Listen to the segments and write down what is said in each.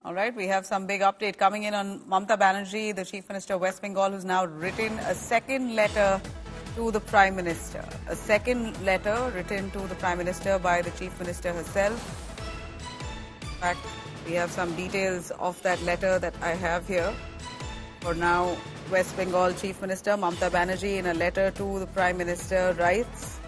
All right, we have some big update coming in on Mamata Banerjee, the Chief Minister of West Bengal, who's now written a second letter to the Prime Minister. A second letter written to the Prime Minister by the Chief Minister herself. In fact, we have some details of that letter that I have here. For now, West Bengal Chief Minister Mamata Banerjee, in a letter to the Prime Minister, writes,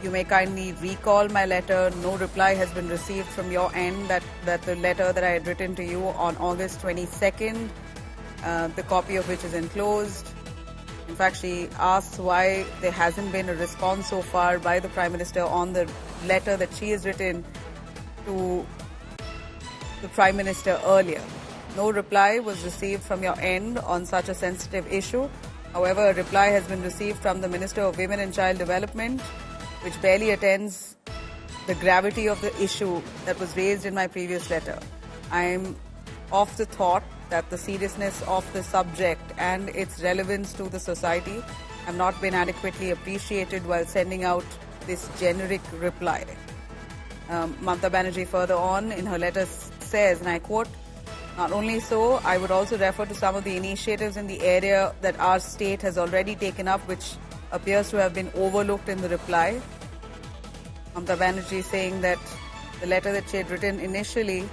you may kindly recall my letter. No reply has been received from your end. That the letter that I had written to you on August 22nd, the copy of which is enclosed. In fact, she asks why there hasn't been a response so far by the Prime Minister on the letter that she has written to the Prime Minister earlier. No reply was received from your end on such a sensitive issue. However, a reply has been received from the Minister of Women and Child Development, which barely attends the gravity of the issue that was raised in my previous letter. I am of the thought that the seriousness of the subject and its relevance to the society have not been adequately appreciated while sending out this generic reply. Mamata Banerjee further on in her letter says, and I quote, not only so, I would also refer to some of the initiatives in the area that our state has already taken up, which appears to have been overlooked in the reply. Mamata Banerjee saying that the letter that she had written initially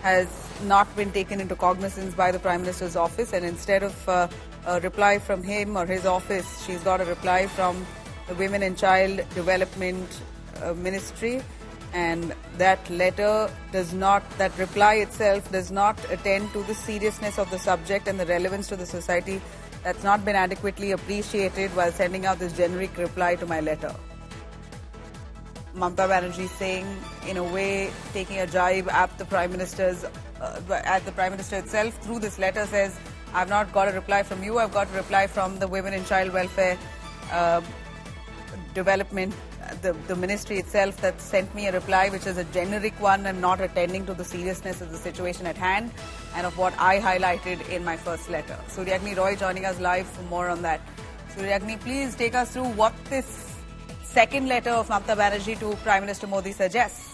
has not been taken into cognizance by the Prime Minister's office, and instead of a reply from him or his office, she's got a reply from the Women and Child Development Ministry. And that letter does not, that reply itself does not attend to the seriousness of the subject and the relevance to the society. That's not been adequately appreciated while sending out this generic reply to my letter. Mamata Banerjee saying, in a way, taking a jibe at the Prime Minister's, at the Prime Minister itself through this letter, says, I've not got a reply from you, I've got a reply from the Women and Child Welfare Development, the ministry itself that sent me a reply which is a generic one and not attending to the seriousness of the situation at hand and of what I highlighted in my first letter. Suryagni Roy joining us live for more on that. Suryagni, please take us through what this second letter of Mamata Banerjee to Prime Minister Modi suggests.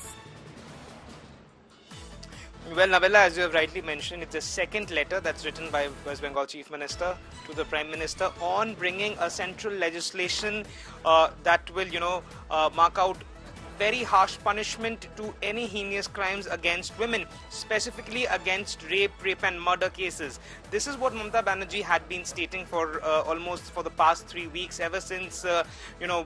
Well, Nabila, as you have rightly mentioned, it's the second letter that's written by West Bengal Chief Minister to the Prime Minister on bringing a central legislation that will, mark out very harsh punishment to any heinous crimes against women, specifically against rape and murder cases. This is what Mamata Banerjee had been stating for almost for the past 3 weeks, ever since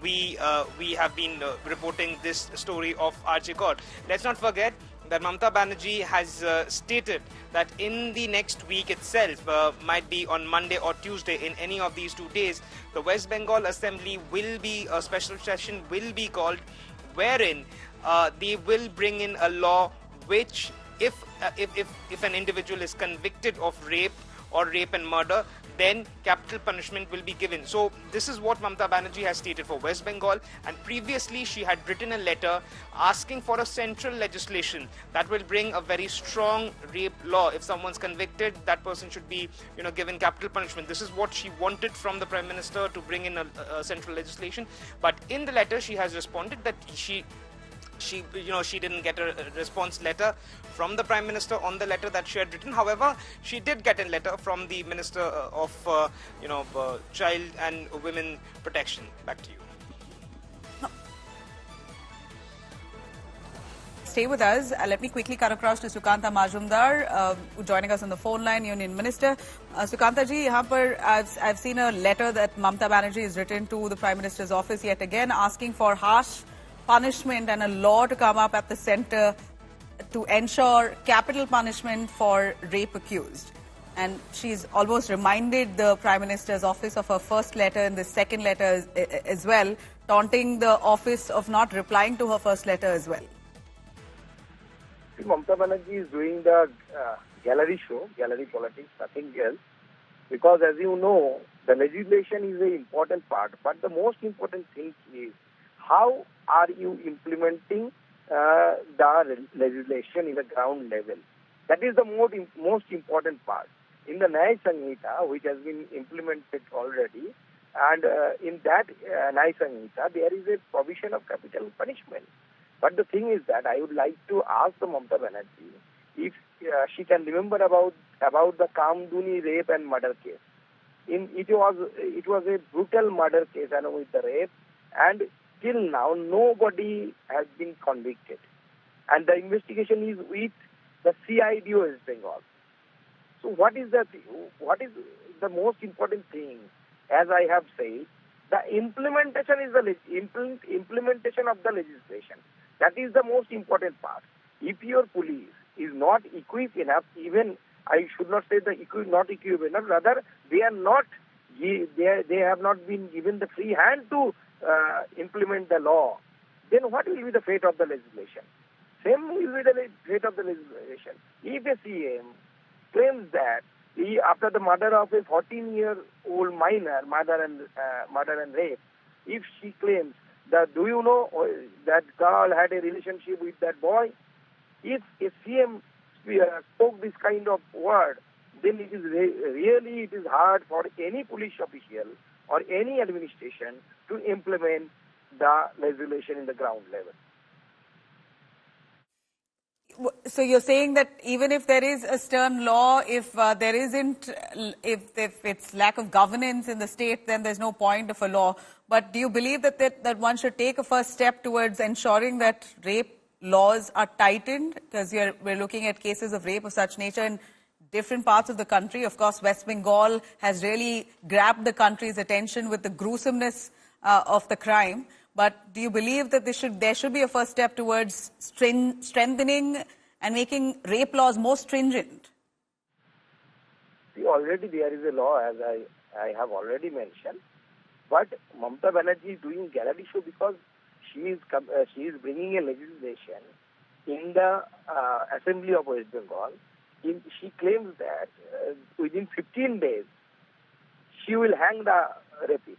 we have been reporting this story of RJ Court. Let's not forget that Mamata Banerjee has stated that in the next week itself, might be on Monday or Tuesday, in any of these 2 days, the West Bengal Assembly will be, a special session will be called, wherein they will bring in a law which, if an individual is convicted of rape and murder, then capital punishment will be given. So this is what Mamata Banerjee has stated for West Bengal, and previously she had written a letter asking for a central legislation that will bring a very strong rape law. If someone's convicted, that person should be given capital punishment. This is what she wanted from the Prime Minister, to bring in a central legislation. But in the letter she has responded that she didn't get a response letter from the Prime Minister on the letter that she had written. However, she did get a letter from the Minister of Child and Women Protection. Back to you. Stay with us. Let me quickly cut across to Sukanta Majumdar, joining us on the phone line, Union Minister. Sukanta ji, यहाँ पर I've seen a letter that Mamata Banerjee has written to the Prime Minister's office yet again, asking for harsh punishment and a law to come up at the centre to ensure capital punishment for rape accused. And she's almost reminded the Prime Minister's office of her first letter and the second letter as well, taunting the office of not replying to her first letter as well. Mamata Banerjee is doing the gallery show, gallery politics, nothing else. Because as you know, the legislation is an important part. But the most important thing is, how are you implementing the legislation in the ground level? That is the most important part. In the Nyaya Sanhita, which has been implemented already, and in that Nyaya Sanhita, there is a provision of capital punishment. But the thing is that I would like to ask the Mamata Banerjee, if she can remember about the Kamduni rape and murder case. It was a brutal murder case along with the rape, and till now nobody has been convicted, and the investigation is with the CID of West Bengal. So what is the most important thing? As I have said, the implementation is the implementation of the legislation. That is the most important part. If your police is not equipped enough, even I should not say not equipped enough, rather they have not been given the free hand to implement the law, then what will be the fate of the legislation? Same will be the fate of the legislation. If a CM claims that after the murder of a 14-year-old minor, murder and rape, if she claims that, do you know that girl had a relationship with that boy? If a CM spoke this kind of word, then it is hard for any police official or any administration to implement the legislation in the ground level. So you're saying that even if there is a stern law, if there isn't, if it's lack of governance in the state, then there's no point of a law. But do you believe that one should take a first step towards ensuring that rape laws are tightened? Because we're looking at cases of rape of such nature in different parts of the country. Of course, West Bengal has really grabbed the country's attention with the gruesomeness of the crime. But do you believe that there should be a first step towards strengthening and making rape laws more stringent? See, already there is a law, as I have already mentioned. But Mamata Banerjee is doing gallery show because she is bringing a legislation in the Assembly of West Bengal. She claims that within 15 days she will hang the rapist.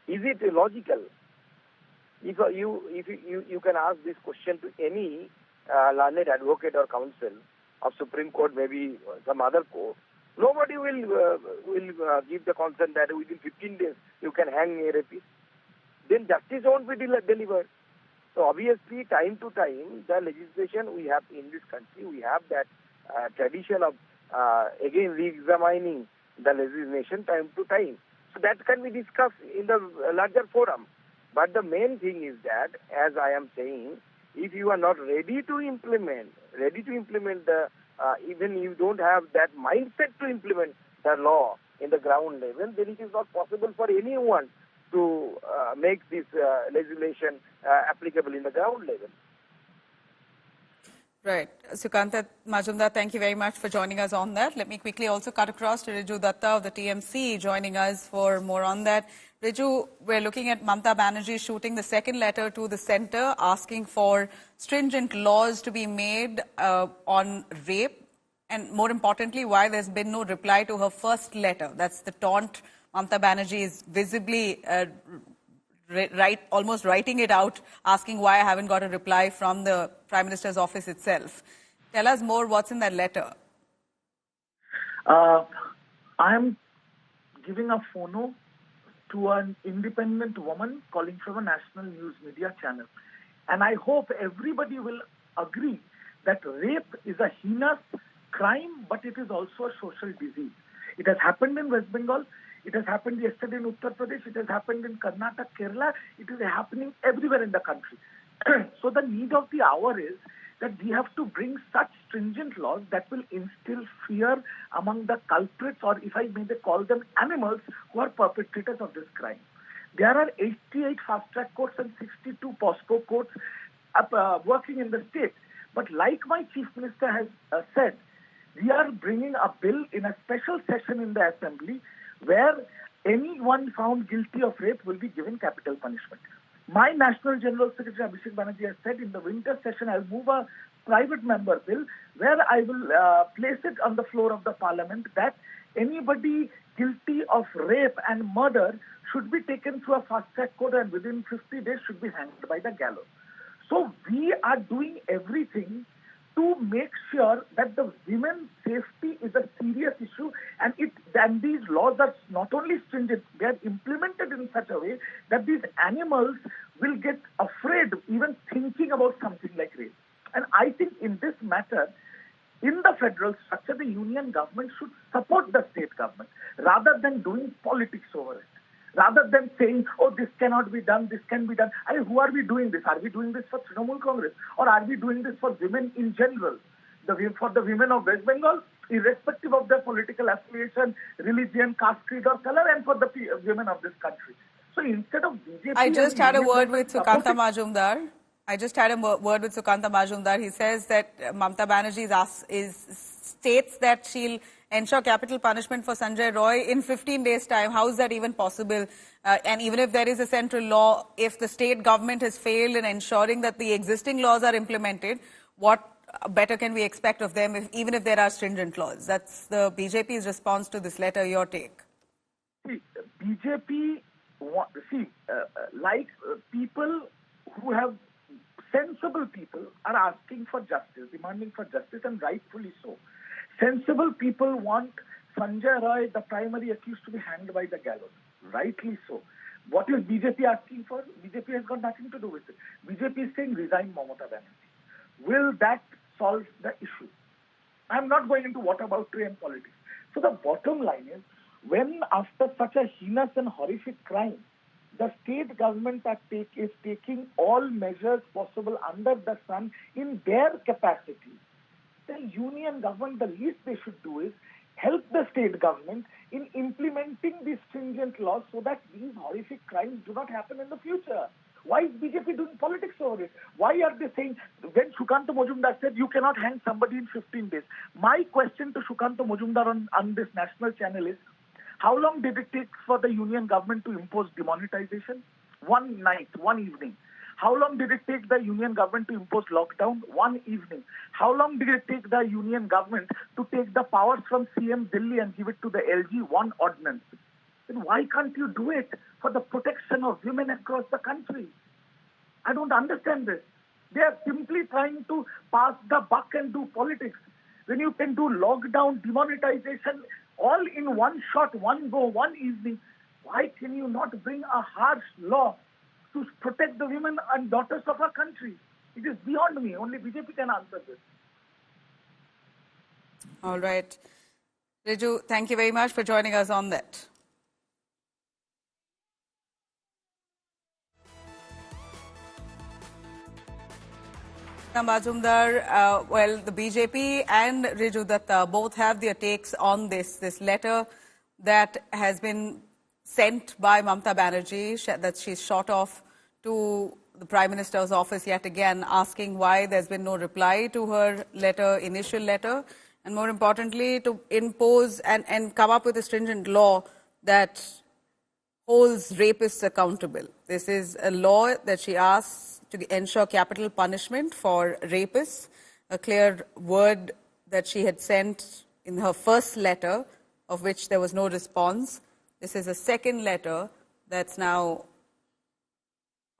Is it logical? If you can ask this question to any learned advocate or counsel of Supreme Court, maybe some other court, nobody will give the consent that within 15 days you can hang a rapist. Then justice won't be delivered. So obviously, time to time, the legislation we have in this country, we have that tradition of again re-examining the legislation time to time. So that can be discussed in the larger forum. But the main thing is that, as I am saying, if you are not ready to implement the, even you don't have that mindset to implement the law in the ground level, then it is not possible for anyone to make this legislation applicable in the ground level. Right. Sukanta Majumdar, thank you very much for joining us on that. Let me quickly also cut across to Riju Datta of the TMC joining us for more on that. Riju, we're looking at Mamata Banerjee shooting the second letter to the centre asking for stringent laws to be made on rape, and more importantly, why there's been no reply to her first letter. That's the taunt Mamata Banerjee is visibly almost writing it out, asking why I haven't got a reply from the Prime Minister's office itself. Tell us more, what's in that letter? I'm giving a phono to an independent woman calling from a national news media channel. And I hope everybody will agree that rape is a heinous crime, but it is also a social disease. It has happened in West Bengal. It has happened yesterday in Uttar Pradesh. It has happened in Karnataka, Kerala. It is happening everywhere in the country. So the need of the hour is that we have to bring such stringent laws that will instill fear among the culprits, or if I may call them animals, who are perpetrators of this crime. There are 88 fast-track courts and 62 POSCO courts working in the state. But like my Chief Minister has said, we are bringing a bill in a special session in the Assembly where anyone found guilty of rape will be given capital punishment. My National General Secretary Abhishek Banerjee has said in the winter session I'll move a private member bill where I will place it on the floor of the parliament that anybody guilty of rape and murder should be taken through a fast-track court and within 50 days should be hanged by the gallows. So we are doing everything to make sure that the women's safety is a serious issue, and these laws are not only stringent, they are implemented in such a way that these animals will get afraid even thinking about something like rape. And I think in this matter, In the federal structure, the union government should support the state government rather than doing politics over it. Rather than saying, oh, this cannot be done, this can be done. I mean, who are we doing this? Are we doing this for Trinamool Congress? Or are we doing this for women in general? For the women of West Bengal, irrespective of their political affiliation, religion, caste, creed or color, and for the women of this country. So instead of BJP... I just had a word with Sukanta supporting... Majumdar. He says that Mamata Banerjee states that she'll ensure capital punishment for Sanjay Roy in 15 days' time. How is that even possible? And even if there is a central law, if the state government has failed in ensuring that the existing laws are implemented, what better can we expect of them, even if there are stringent laws? That's the BJP's response to this letter. Your take? See, BJP, people who have sensible people are asking for justice, demanding for justice, and rightfully so. Sensible people want Sanjay Roy, the primary accused, to be hanged by the gallows. Rightly so. What is BJP asking for? BJP has got nothing to do with it. BJP is saying resign Mamata Banerjee. Will that solve the issue? I'm not going into whataboutery and politics. So the bottom line is, when after such a heinous and horrific crime, the state government is taking all measures possible under the sun in their capacity, the union government, the least they should do is help the state government in implementing these stringent laws so that these horrific crimes do not happen in the future. Why is BJP doing politics over it? Why are they saying, when Sukanta Majumdar said you cannot hang somebody in 15 days, my question to Sukanta Majumdar on this national channel is, how long did it take for the union government to impose demonetization? One night, one evening. How long did it take the union government to impose lockdown? One evening. How long did it take the union government to take the powers from CM Delhi and give it to the LG? One ordinance. Then why can't you do it for the protection of women across the country? I don't understand this. They are simply trying to pass the buck and do politics. When you can do lockdown, demonetization, all in one shot, one go, one evening, why can you not bring a harsh law to protect the women and daughters of our country? It is beyond me. Only BJP can answer this. All right. Riju, thank you very much for joining us on that. Majumdar, well, the BJP and Riju Datta both have their takes on this letter that has been sent by Mamata Banerjee, that she's shot off to the Prime Minister's office yet again, asking why there's been no reply to her initial letter, and more importantly, to impose and come up with a stringent law that holds rapists accountable. This is a law that she asks to ensure capital punishment for rapists, a clear word that she had sent in her first letter, of which there was no response. This is a second letter that's now...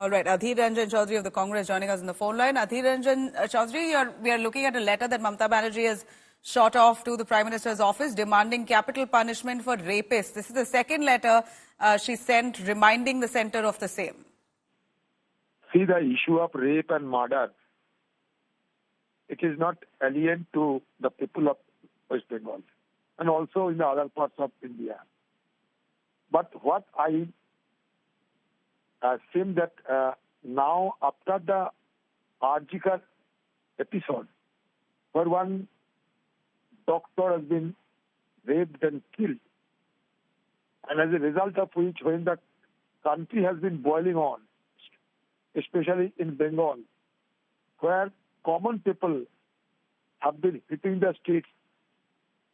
All right, Adhir Ranjan Chaudhary of the Congress joining us on the phone line. Adhir Ranjan Chaudhary, we are looking at a letter that Mamata Banerjee has shot off to the Prime Minister's office demanding capital punishment for rapists. This is the second letter she sent reminding the centre of the same. See, the issue of rape and murder, it is not alien to the people of West Bengal and also in the other parts of India. But what I seem that now, after the Arjikar episode, where one doctor has been raped and killed, and as a result of which, when the country has been boiling on, especially in Bengal, where common people have been hitting the streets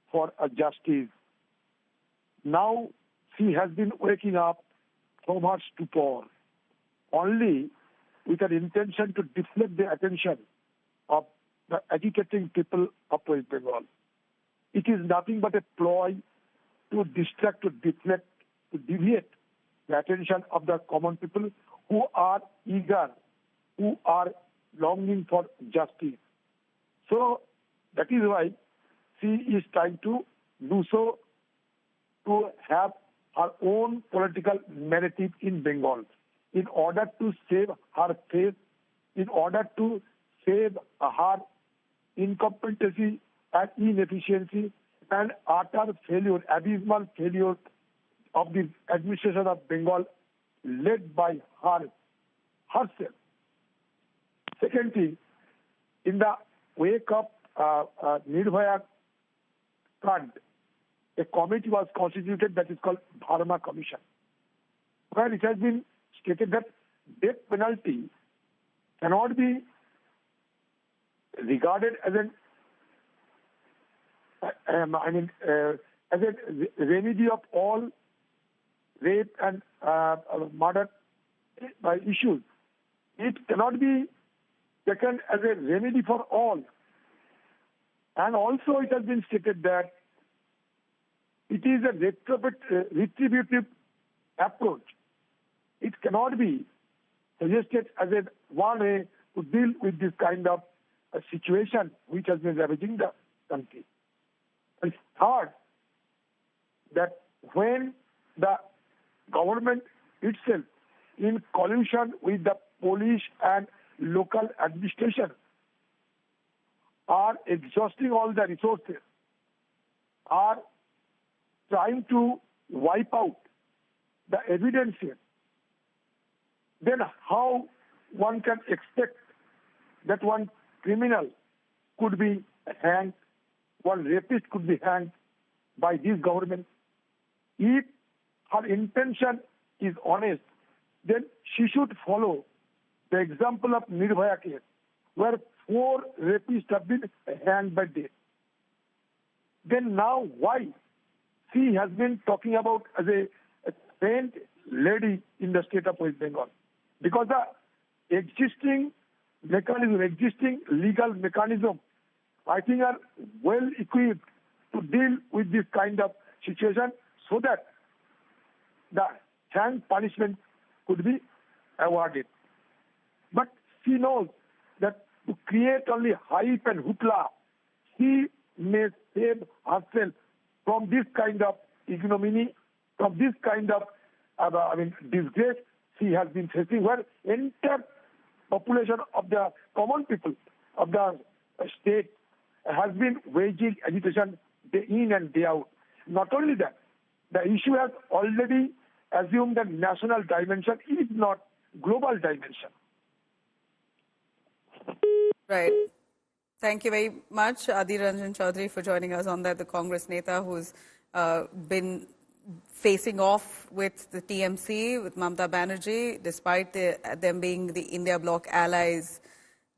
for a justice. Now she has been waking up from her stupor, only with an intention to deflect the attention of the agitating people of West Bengal. It is nothing but a ploy to distract, to deflect, to deviate the attention of the common people who are eager, who are longing for justice. So that is why she is trying to do so, to have her own political narrative in Bengal, in order to save her face, in order to save her incompetency and inefficiency and utter failure, abysmal failure of the administration of Bengal led by herself. Second thing, in the wake of Nirbhaya Kand, a committee was constituted that is called Bharma Commission, where it has been stated that death penalty cannot be regarded as as a remedy of all rape and murder issues. It cannot be taken as a remedy for all. And also it has been stated that it is a retributive approach. It cannot be suggested as a one way to deal with this kind of a situation which has been ravaging the country. And third, that when the government itself, in collusion with the police and local administration, are exhausting all the resources, are trying to wipe out the evidence here, then how one can expect that one criminal could be hanged, one rapist could be hanged by this government? If her intention is honest, then she should follow the example of Nirbhaya case, where 4 rapists have been hanged by death. Then now why she has been talking about as a saint lady in the state of West Bengal? Because the existing legal mechanism, I think, are well equipped to deal with this kind of situation so that the hang punishment could be awarded. But she knows that to create only hype and hoopla, she may save herself from this kind of ignominy, from this kind of disgrace she has been facing, where entire population of the common people of the state has been waging agitation day in and day out. Not only that, the issue has already assumed a national dimension, if not global dimension. Right. Thank you very much, Adhir Ranjan Chaudhary, for joining us on that, the Congress Neta who's been facing off with the TMC, with Mamata Banerjee, despite them being the India bloc allies.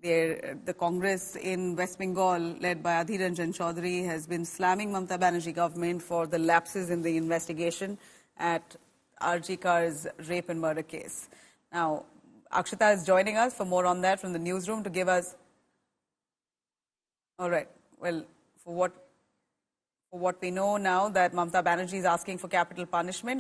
The Congress in West Bengal, led by Adhir Ranjan Chaudhary, has been slamming Mamata Banerjee government for the lapses in the investigation at R.G. Kar's rape and murder case. Now, Akshita is joining us for more on that from the newsroom to give us. All right. Well, for what we know now, that Mamata Banerjee is asking for capital punishment.